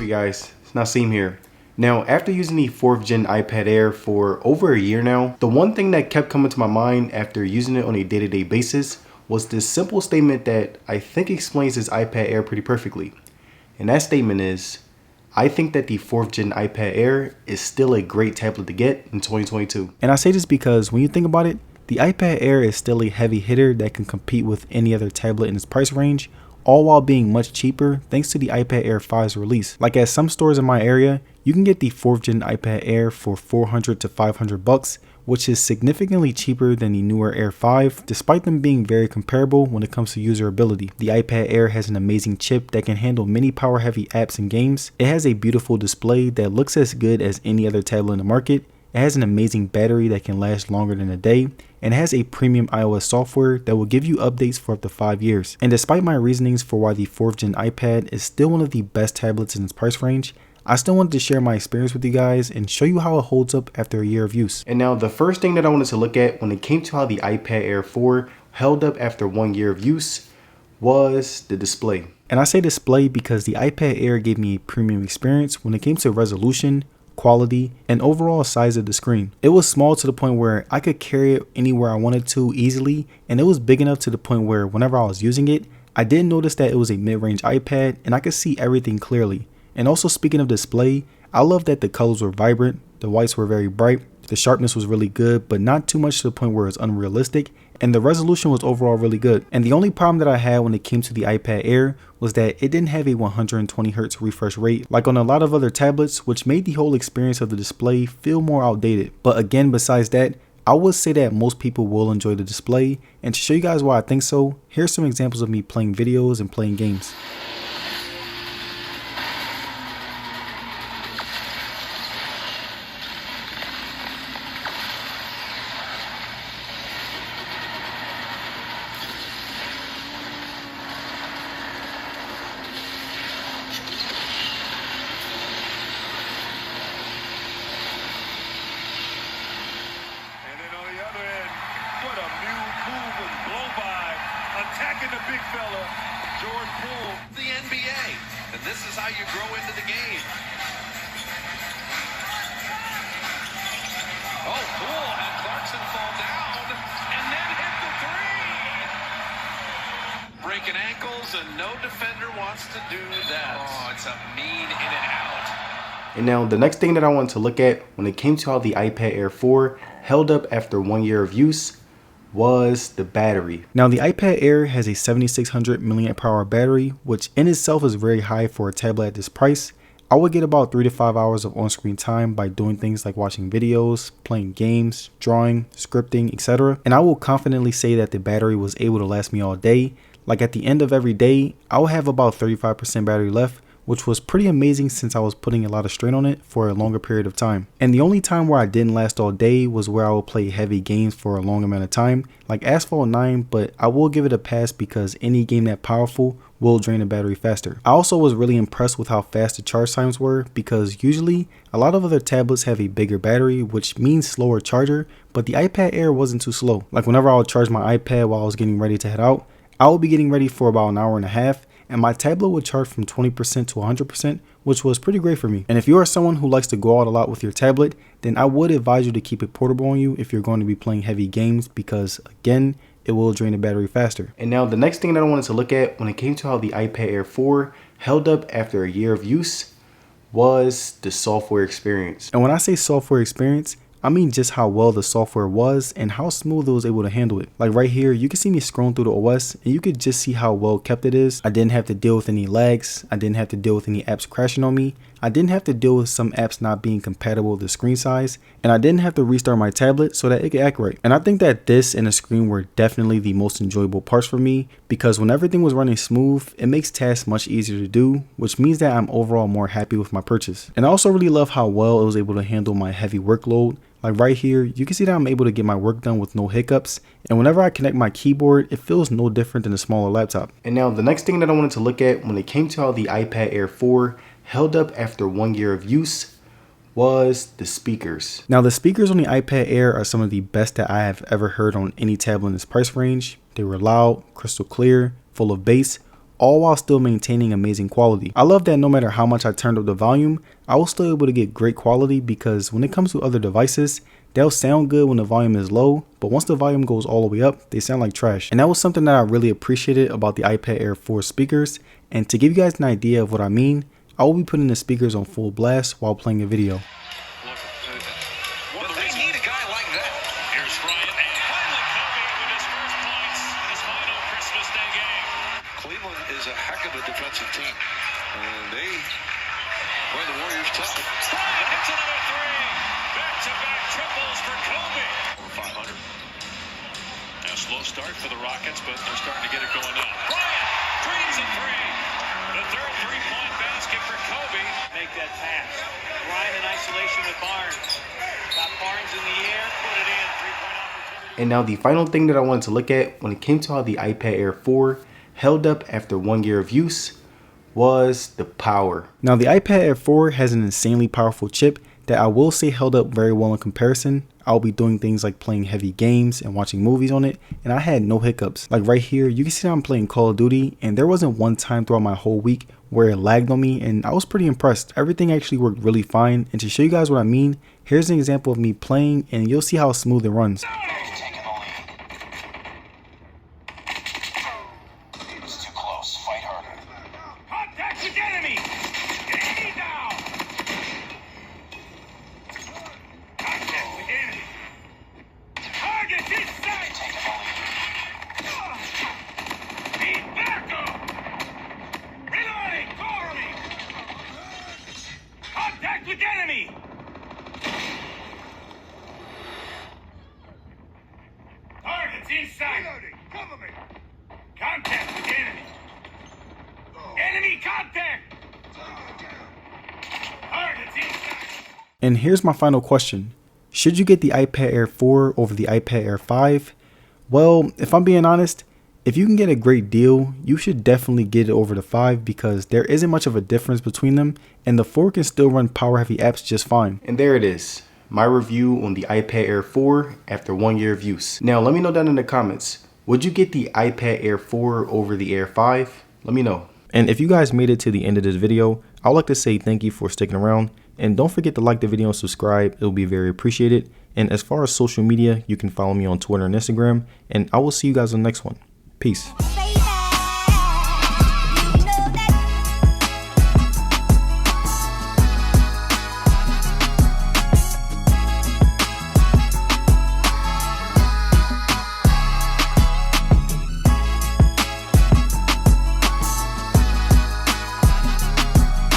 Hey guys, it's Naseem here. Now, after using the 4th gen iPad Air for over a year now, the one thing that kept coming to my mind after using it on a day-to-day basis was this simple statement that I think explains this iPad Air pretty perfectly. And that statement is, I think that the 4th gen iPad Air is still a great tablet to get in 2022. And I say this because when you think about it, the iPad Air is still a heavy hitter that can compete with any other tablet in its price range, all while being much cheaper thanks to the iPad Air 5's release. Like at some stores in my area, you can get the 4th gen iPad Air for $400 to $500, which is significantly cheaper than the newer Air 5, despite them being very comparable when it comes to usability. The iPad Air has an amazing chip that can handle many power-heavy apps and games. It has a beautiful display that looks as good as any other tablet in the market. It has an amazing battery that can last longer than a day, and it has a premium iOS software that will give you updates for up to 5 years. And despite my reasonings for why the 4th gen iPad is still one of the best tablets in its price range, I still wanted to share my experience with you guys and show you how it holds up after a year of use. And now the first thing that I wanted to look at when it came to how the iPad Air 4 held up after 1 year of use was the display. And I say display because the iPad Air gave me a premium experience when it came to resolution, quality, and overall size of the screen. It was small to the point where I could carry it anywhere I wanted to easily, and it was big enough to the point where whenever I was using it, I didn't notice that it was a mid-range iPad and I could see everything clearly. And also, speaking of display, I love that the colors were vibrant, the whites were very bright, the sharpness was really good, but not too much to the point where it's unrealistic, and the resolution was overall really good. And the only problem that I had when it came to the iPad Air was that it didn't have a 120Hz refresh rate like on a lot of other tablets, which made the whole experience of the display feel more outdated. But again, besides that, I would say that most people will enjoy the display, and to show you guys why I think so, here's some examples of me playing videos and playing games. Attacking the big fella, Jordan Poole. The NBA, and this is how you grow into the game. Oh, Poole had Clarkson fall down and then hit the three. Breaking ankles, and no defender wants to do that. Oh, it's a mean in and out. And now the next thing that I wanted to look at when it came to how the iPad Air 4 held up after 1 year of use was the battery. Now the iPad Air has a 7600 mAh battery, which in itself is very high for a tablet at this price. I would get about 3 to 5 hours of on-screen time by doing things like watching videos, playing games, drawing, scripting, etc. And I will confidently say that the battery was able to last me all day. Like at the end of every day, I will have about 35% battery left, which was pretty amazing since I was putting a lot of strain on it for a longer period of time. And the only time where I didn't last all day was where I would play heavy games for a long amount of time, like Asphalt 9, but I will give it a pass because any game that powerful will drain the battery faster. I also was really impressed with how fast the charge times were, because usually a lot of other tablets have a bigger battery, which means slower charger, but the iPad Air wasn't too slow. Like whenever I would charge my iPad while I was getting ready to head out, I would be getting ready for about an hour and a half, and my tablet would charge from 20% to 100%, which was pretty great for me. And if you are someone who likes to go out a lot with your tablet, then I would advise you to keep it portable on you if you're going to be playing heavy games, because again, it will drain the battery faster. And now the next thing that I wanted to look at when it came to how the iPad Air 4 held up after a year of use was the software experience. And when I say software experience, I mean just how well the software was and how smooth it was able to handle it. Like right here, you can see me scrolling through the OS and you could just see how well kept it is. I didn't have to deal with any lags. I didn't have to deal with any apps crashing on me. I didn't have to deal with some apps not being compatible with the screen size, and I didn't have to restart my tablet so that it could act right. And I think that this and the screen were definitely the most enjoyable parts for me, because when everything was running smooth, it makes tasks much easier to do, which means that I'm overall more happy with my purchase. And I also really love how well it was able to handle my heavy workload. Like right here, you can see that I'm able to get my work done with no hiccups, and whenever I connect my keyboard, it feels no different than a smaller laptop. And now the next thing that I wanted to look at when it came to how the iPad Air 4 held up after 1 year of use was the speakers. Now the speakers on the iPad Air are some of the best that I have ever heard on any tablet in this price range. They were loud, crystal clear, full of bass, all while still maintaining amazing quality. I love that no matter how much I turned up the volume, I was still able to get great quality, because when it comes to other devices, they'll sound good when the volume is low, but once the volume goes all the way up, they sound like trash. And that was something that I really appreciated about the iPad Air 4 speakers. And to give you guys an idea of what I mean, I will be putting the speakers on full blast while playing a video. Well, they need a guy like that. Here's Bryant, and finally Kobe with his first points in his final Christmas Day game. Cleveland is a heck of a defensive team, and they play the Warriors tough. Bryant hits another three. Back-to-back triples for Kobe. Over 500. Now a slow start for the Rockets, but they're starting to get it going now. Bryant dreams a three. The third three-point basket for Kobe. Make that pass. Bryant in isolation with Barnes. Got Barnes in the air, put it in. Three-point opportunity. And now the final thing that I wanted to look at when it came to how the iPad Air 4 held up after 1 year of use was the power. Now the iPad Air 4 has an insanely powerful chip that I will say held up very well in comparison. I'll be doing things like playing heavy games and watching movies on it, and I had no hiccups. Like right here, you can see that I'm playing Call of Duty, and there wasn't one time throughout my whole week where it lagged on me, and I was pretty impressed. Everything actually worked really fine, and to show you guys what I mean, here's an example of me playing, and you'll see how smooth it runs. It's too close. Fight harder. Contact with enemy. Enemy down. Contact with enemy. Target inside. Need backup. Reloading. Forwarding. Contact with enemy. Targets inside. Reloading. Cover me. Contact with enemy. Enemy contact. Targets inside. And here's my final question. Should you get the iPad Air 4 over the iPad Air 5? Well, if I'm being honest, if you can get a great deal, you should definitely get it over the 5, because there isn't much of a difference between them, and the 4 can still run power heavy apps just fine. And there it is, my review on the iPad Air 4 after 1 year of use. Now let me know down in the comments, would you get the iPad Air 4 over the Air 5? Let me know. And if you guys made it to the end of this video, I would like to say thank you for sticking around. And don't forget to like the video and subscribe. It will be very appreciated. And as far as social media, you can follow me on Twitter and Instagram. And I will see you guys on the next one. Peace.